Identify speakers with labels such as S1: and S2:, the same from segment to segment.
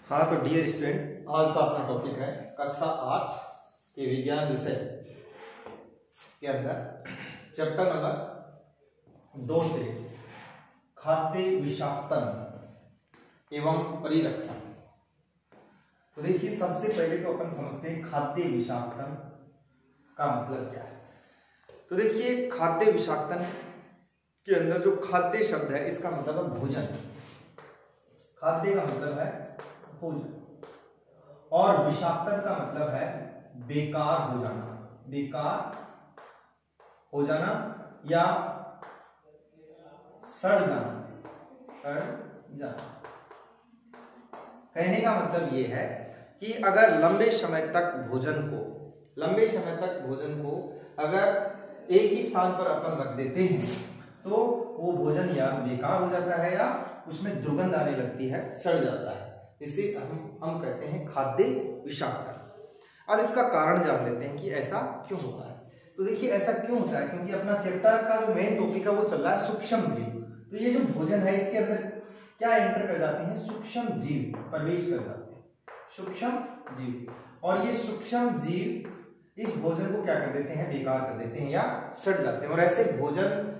S1: हाँ तो dear student, आज का अपना टॉपिक है कक्षा 8 के विज्ञान विषय के अंदर चैप्टर नंबर 2 से खाद्य विषाक्तन एवं परिरक्षण। तो देखिए, सबसे पहले तो अपन समझते हैं खाद्य विषाक्तन का मतलब क्या है। तो देखिए, खाद्य विषाक्तन के अंदर जो खाद्य शब्द है इसका मतलब है भोजन। खाद्य का मतलब है भोजन और विषाक्तन का मतलब है बेकार हो जाना, बेकार हो जाना या सड़ जाना, सड़ जाना। कहने का मतलब यह है कि अगर लंबे समय तक भोजन को अगर एक ही स्थान पर अपन रख देते हैं तो वो भोजन या बेकार हो जाता है या उसमें दुर्गंध आने लगती है, सड़ जाता है। इसे हम कहते हैं खाद्य विषाक्तन। अब इसका कारण जान लेते हैं कि ऐसा क्यों होता है। तो देखिए, ऐसा क्यों होता है क्योंकि अपना चैप्टर का जो मेन टॉपिक है वो चल रहा है सूक्ष्म जीव। तो ये जो भोजन है इसके अंदर क्या एंटर कर जाते हैं, सूक्ष्म जीव प्रवेश कर जाते हैं, सूक्ष्म जीव। और ये सूक्ष्म जीव इस भोजन को क्या कर देते हैं, बेकार कर देते हैं या सड़ जाते हैं। और ऐसे भोजन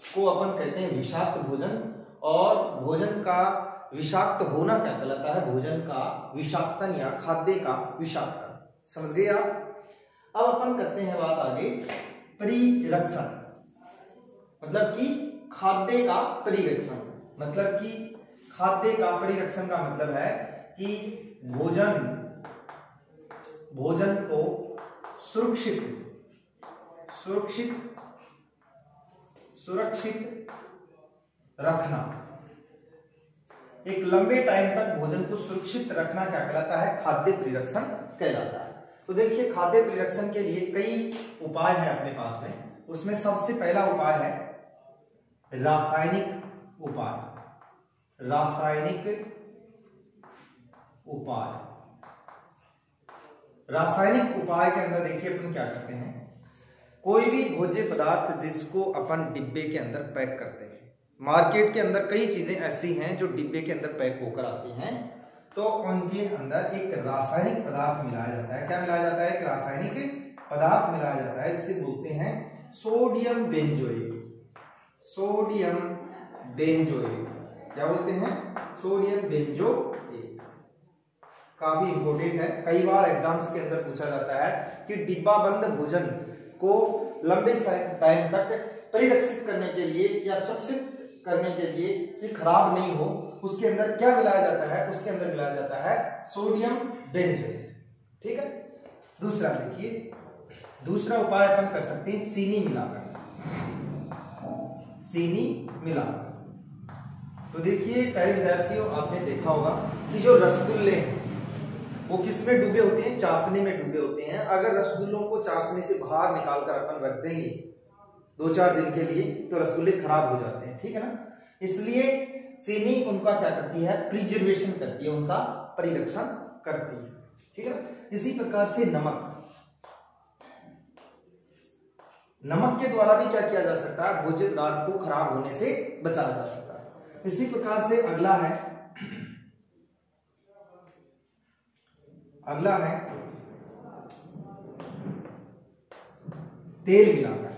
S1: को अपन कहते हैं विषाक्त भोजन। और भोजन का विषाक्त होना क्या कहलाता है, भोजन का विषाक्तन या खाद्य का विषाक्तन। समझ गए आप। अब अपन करते हैं बात आगे परिरक्षण, मतलब कि खाद्य का परिरक्षण। मतलब कि खाद्य का परिरक्षण का मतलब है कि भोजन को सुरक्षित रखना। एक लंबे टाइम तक भोजन को सुरक्षित रखना क्या कहलाता है, खाद्य परिरक्षण कहलाता है। तो देखिए, खाद्य परिरक्षण के लिए कई उपाय हैं अपने पास में। उसमें सबसे पहला उपाय है रासायनिक उपाय। रासायनिक उपाय के अंदर देखिए अपन क्या करते हैं, कोई भी भोज्य पदार्थ जिसको अपन डिब्बे के अंदर पैक करते हैं। मार्केट के अंदर कई चीजें ऐसी हैं जो डिब्बे के अंदर पैक होकर आती हैं, तो उनके अंदर एक रासायनिक पदार्थ मिलाया जाता है। क्या मिलाया जाता है, एक रासायनिक पदार्थ मिलाया जाता है, इसे बोलते हैं सोडियम बेंजोएट। सोडियम बेंजोएट क्या बोलते हैं, सोडियम बेंजोएट। काफी इंपॉर्टेंट है, कई बार एग्जाम्स के अंदर पूछा जाता है कि डिब्बा बंद भोजन को लंबे टाइम तक परिरक्षित करने के लिए या सुरक्षित करने के लिए कि खराब नहीं हो, उसके अंदर क्या मिलाया जाता है, उसके अंदर मिलाया जाता है सोडियम बेंजोएट। ठीक है। दूसरा देखिए, दूसरा उपाय अपन कर सकते हैं चीनी मिलाकर। तो देखिए प्यारे विद्यार्थियों, आपने देखा होगा कि जो रसगुल्ले हैं वो किसमें डूबे होते हैं, चाशनी में डूबे होते हैं। अगर रसगुल्लों को चाशनी से बाहर निकालकर अपन रख देंगे 2-4 दिन के लिए तो रसगुल्ले खराब हो जाते हैं। ठीक है ना। इसलिए चीनी उनका क्या करती है, प्रिजर्वेशन करती है, उनका परिरक्षण करती है। ठीक है ना। इसी प्रकार से नमक के द्वारा भी क्या किया जा सकता है, भोज्य पदार्थ को खराब होने से बचाया जा सकता है। इसी प्रकार से अगला है तेल मिलाकर।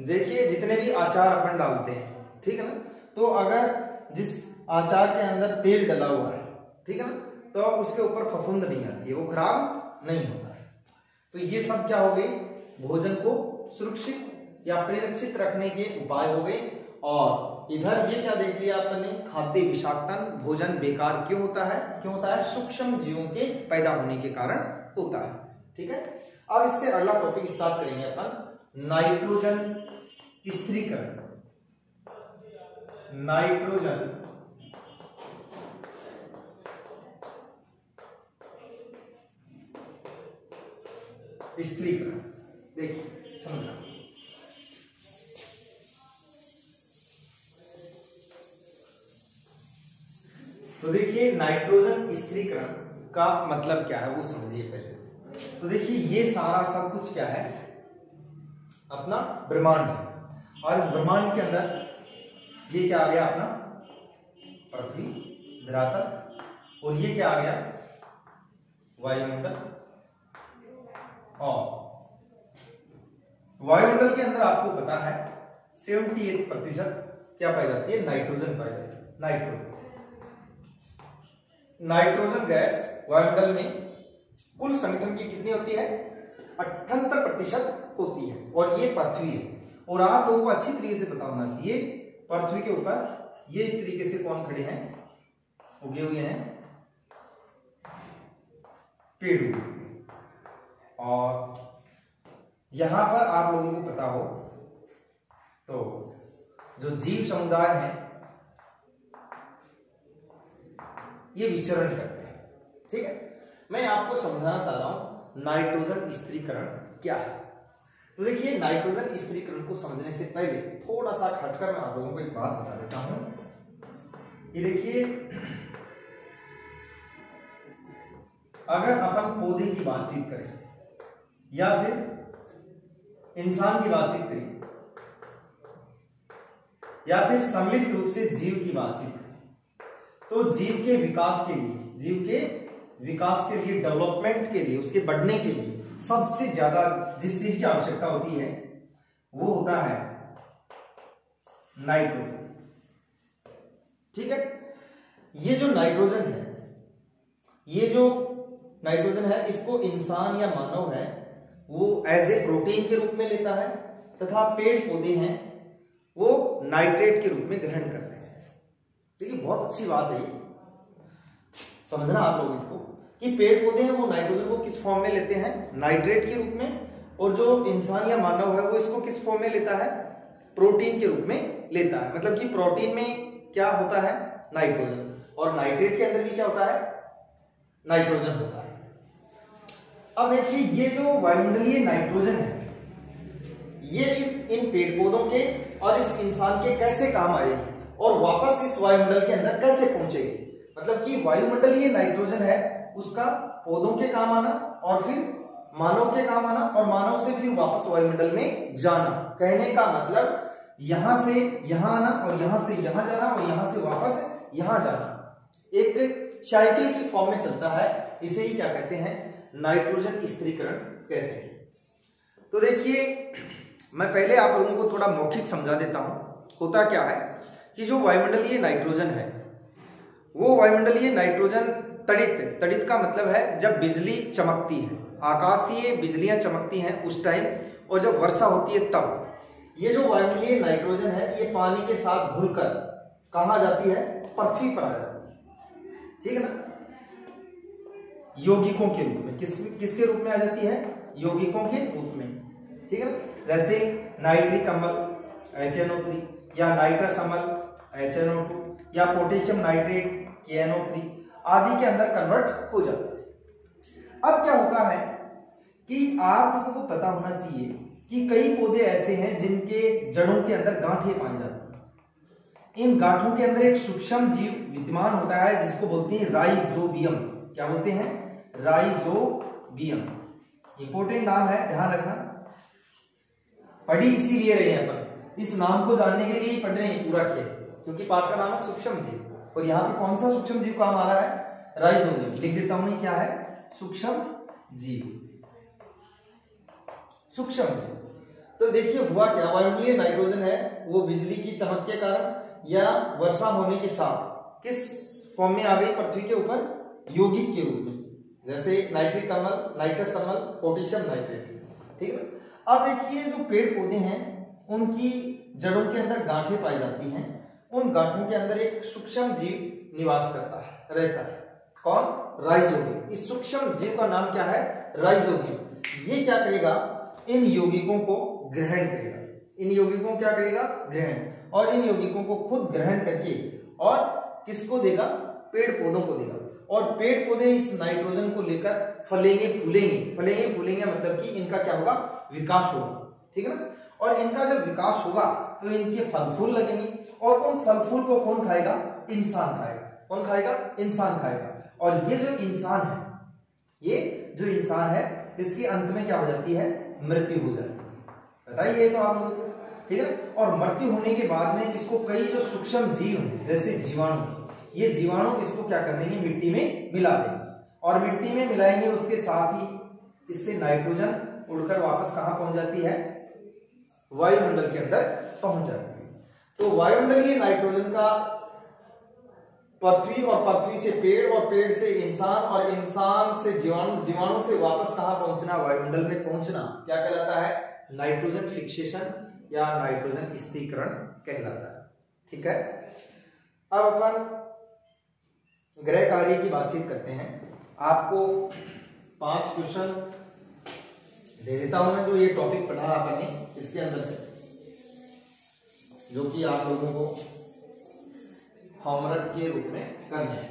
S1: देखिए, जितने भी अचार अपन डालते हैं, ठीक है ना, तो अगर जिस अचार के अंदर तेल डला हुआ है, ठीक है ना, तो उसके ऊपर फफूंद नहीं आती है, वो खराब नहीं होता है। तो ये सब क्या हो गए, भोजन को सुरक्षित या परिरक्षित रखने के उपाय हो गए। और इधर ये क्या देख लिया आपने, खाद्य विषाक्तन, भोजन बेकार क्यों होता है, सूक्ष्म जीवों के पैदा होने के कारण होता है। ठीक है। अब इससे अगला टॉपिक स्टार्ट करेंगे अपन, नाइट्रोजन स्थिरीकरण। देखिए समझना। तो देखिए, नाइट्रोजन स्थिरीकरण का मतलब क्या है वो समझिए पहले। तो देखिए, ये सारा सब कुछ क्या है, अपना ब्रह्मांड है। और इस ब्रह्मांड के अंदर ये क्या आ गया अपना, पृथ्वी, धरातल, और ये क्या आ गया, वायुमंडल। और वायुमंडल के अंदर आपको पता है 78% क्या पाई जाती है, नाइट्रोजन पाई जाती है। नाइट्रोजन गैस वायुमंडल में कुल संगठन की कितनी होती है, 78% होती है। और ये पृथ्वी है, और आप लोगों को अच्छी तरीके से पता होना चाहिए पृथ्वी के ऊपर ये इस तरीके से कौन खड़े हैं, उगे हुए हैं पेड़ उगे, और यहां पर आप लोगों को पता हो तो जो जीव समुदाय है ये विचरण करते हैं। ठीक है, मैं आपको समझाना चाह रहा हूं नाइट्रोजन स्थिरीकरण क्या है। तो देखिए, नाइट्रोजन स्थिरीकरण को समझने से पहले थोड़ा सा हटकर मैं आप लोगों को एक बात बता देता हूं। ये देखिए, अगर अपन पौधे की बातचीत करें या फिर इंसान की बातचीत करें या फिर सम्मिलित रूप से जीव की बातचीत करें, तो जीव के विकास के लिए, डेवलपमेंट के लिए, उसके बढ़ने के लिए सबसे ज्यादा जिस चीज की आवश्यकता होती है वो होता है नाइट्रोजन। ठीक है, ये जो नाइट्रोजन है इसको इंसान या मानव है वो एज ए प्रोटीन के रूप में लेता है, तथा पेड़ पौधे हैं वो नाइट्रेट के रूप में ग्रहण करते हैं। देखिए, बहुत अच्छी बात है ये, समझना आप लोग इसको कि पेड़ पौधे हैं वो नाइट्रोजन को किस फॉर्म में लेते हैं, नाइट्रेट के रूप में, और जो इंसान या मानव है वो इसको किस फॉर्म में लेता है, प्रोटीन के रूप में लेता है। मतलब कि प्रोटीन में क्या होता है, नाइट्रोजन, और नाइट्रेट के अंदर भी क्या होता है, नाइट्रोजन होता है। अब देखिए, ये जो वायुमंडलीय नाइट्रोजन है ये इन पेड़ पौधों के और इस इंसान के कैसे काम आएगी और वापस इस वायुमंडल के अंदर कैसे पहुंचेगी। मतलब कि वायुमंडलीय नाइट्रोजन है उसका पौधों के काम आना और फिर मानव के काम आना, और मानव से फिर वापस वायुमंडल में जाना। कहने का मतलब यहां से यहां आना और यहां से यहां जाना और यहां से वापस यहां जाना, एक साइकिल की फॉर्म में चलता है। इसे ही क्या कहते हैं, नाइट्रोजन स्थिरीकरण कहते हैं। तो देखिए, मैं पहले आप लोगों को थोड़ा मौखिक समझा देता हूं। होता क्या है कि जो वायुमंडलीय नाइट्रोजन है वो वायुमंडलीय नाइट्रोजन तड़ित का मतलब है जब बिजली चमकती है, आकाशीय बिजलियां चमकती हैं उस टाइम, और जब वर्षा होती है तब ये जो वायुमंडलीय नाइट्रोजन है ये पानी के साथ घुलकर कहां जाती है, पृथ्वी पर आ जाती है। ठीक है ना, यौगिकों के रूप में, किसके रूप में आ जाती है, यौगिकों के रूप में। ठीक है ना, जैसे नाइट्रिक अम्ल HNO3 या नाइट्रस अम्ल HNO2 या पोटेशियम नाइट्रेट KNO3 आदि के अंदर कन्वर्ट हो जाता है। अब क्या होता है कि आप लोगों को पता होना चाहिए कि कई पौधे ऐसे हैं जिनके जड़ों के अंदर गांठें पाई जाती हैं। इन गांठों के अंदर एक सूक्ष्म जीव विद्यमान होता है जिसको बोलते हैं राइजोबियम। क्या बोलते हैं, राइजोबियम। इंपोर्टेंट नाम है, ध्यान रखना, पढ़ी इसीलिए रहे हैं अपन, इस नाम को जानने के लिए ही पढ़ रहे हैं पूरा खेल, क्योंकि पाठ का नाम है सूक्ष्म जीव, और यहाँ पे कौन सा सूक्ष्म जीव काम आ रहा है, राइजोबियम। लिख देता हूं, क्या है, सूक्ष्म जीव, सूक्ष्म जीव। तो देखिए हुआ क्या, वायुमंडलीय नाइट्रोजन है वो बिजली की चमक के कारण या वर्षा होने के साथ किस फॉर्म में आ गई पृथ्वी के ऊपर, यौगिक के रूप में, जैसे नाइट्रिक अम्ल, नाइट्रस अम्ल, पोटेशियम नाइट्रेट। ठीक है, अब देखिए जो पेड़ पौधे हैं उनकी जड़ों के अंदर गांठें पाई जाती हैं, उन गांठों के अंदर एक सूक्ष्म जीव निवास करता है, रहता है, कौन, राइजोबियम। इस सूक्ष्म जीव का नाम क्या है, राइजोबियम। ये क्या करेगा, इन यौगिकों को ग्रहण करेगा, इन यौगिकों क्या करेगा, ग्रहण, और इन यौगिकों को खुद ग्रहण करके और किसको देगा, पेड़ पौधों को देगा, और पेड़ पौधे इस नाइट्रोजन को लेकर फलेंगे फूलेंगे मतलब कि इनका क्या होगा, विकास होगा। ठीक है ना, और इनका जब विकास होगा तो इनके फल फूल लगेंगे, और उन फल फूल को कौन खाएगा, इंसान खाएगा। कौन खाएगा, इंसान खाएगा। और ये जो इंसान है, ये जो इंसान है इसके अंत में क्या हो जाती है, मृत्यु हो जाती है। बताइए तो आप लोगों को। ठीक है, और मृत्यु होने के बाद में इसको कई जो सूक्ष्म जीव हैं जैसे जीवाणु, ये जीवाणु इसको क्या कर देंगे, मिट्टी में मिला देंगे, और मिट्टी में मिलाएंगे उसके साथ ही इससे नाइट्रोजन उड़कर वापस कहां पहुंच जाती है, वायुमंडल के अंदर पहुंच जाती है। तो वायुमंडलीय नाइट्रोजन का पृथ्वी, और पृथ्वी से पेड़, और पेड़ से इंसान, और इंसान से जीवाणु, जीवाणु से वापस कहां पहुंचना, वायुमंडल में पहुंचना, क्या कहलाता है, नाइट्रोजन फिक्सेशन या नाइट्रोजन स्थिरीकरण कहलाता है। ठीक है, अब अपन गृह कार्य की बातचीत करते हैं। आपको 5 क्वेश्चन दे देता हूं मैं, जो ये टॉपिक पढ़ा अपन ने इसके अंदर से, जो कि आप लोगों को होमवर्क के रूप में करना है।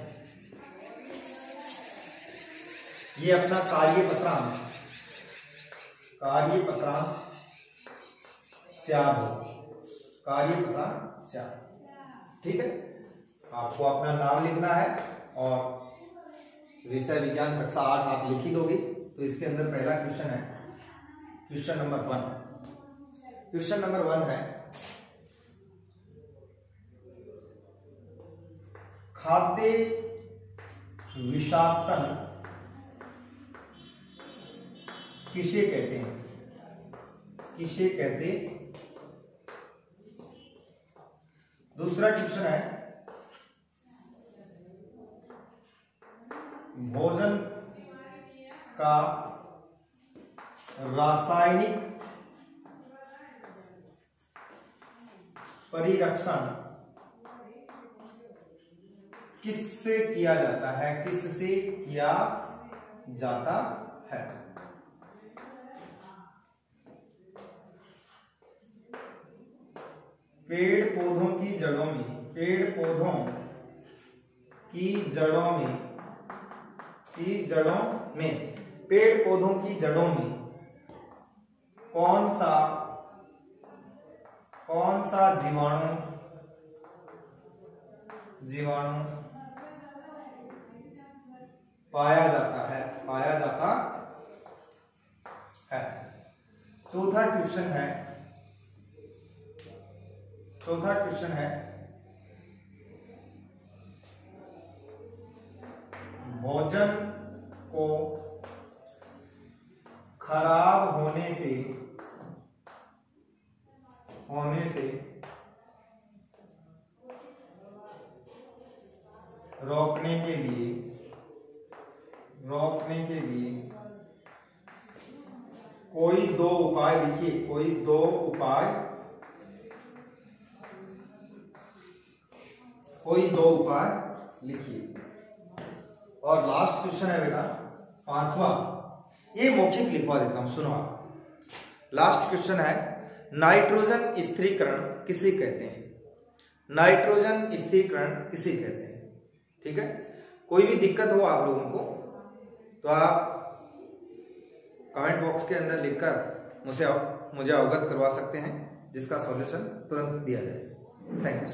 S1: ये अपना कार्यपत्रांक श्याम हो, कार्यपत्रांक श्याम। ठीक है, आपको अपना नाम लिखना है और विषय विज्ञान कक्षा 8 आप लिख ही दोगे। तो इसके अंदर पहला क्वेश्चन है, क्वेश्चन नंबर 1। क्वेश्चन नंबर 1 है, खाद्य विषाक्तन किसे कहते हैं, किसे कहते। दूसरा क्वेश्चन है, भोजन का रासायनिक परिरक्षण किससे किया जाता है, किससे किया जाता है। पेड़ पौधों की जड़ों में, पेड़ पौधों की जड़ों में, पेड़ पौधों की जड़ों में कौन सा जीवाणु पाया जाता है। चौथा क्वेश्चन है, भोजन को खराब होने से रोकने के लिए कोई 2 उपाय लिखिए, कोई 2 उपाय लिखिए। और लास्ट क्वेश्चन है बेटा 5वां, ये मौखिक लिखवा देता हूं, सुनो आप। लास्ट क्वेश्चन है, नाइट्रोजन स्थिरीकरण किसे कहते हैं, नाइट्रोजन स्थिरीकरण किसे कहते हैं। ठीक है, कोई भी दिक्कत हो आप लोगों को तो आप कमेंट बॉक्स के अंदर लिखकर मुझे अवगत करवा सकते हैं, जिसका सॉल्यूशन तुरंत दिया जाए। थैंक्स।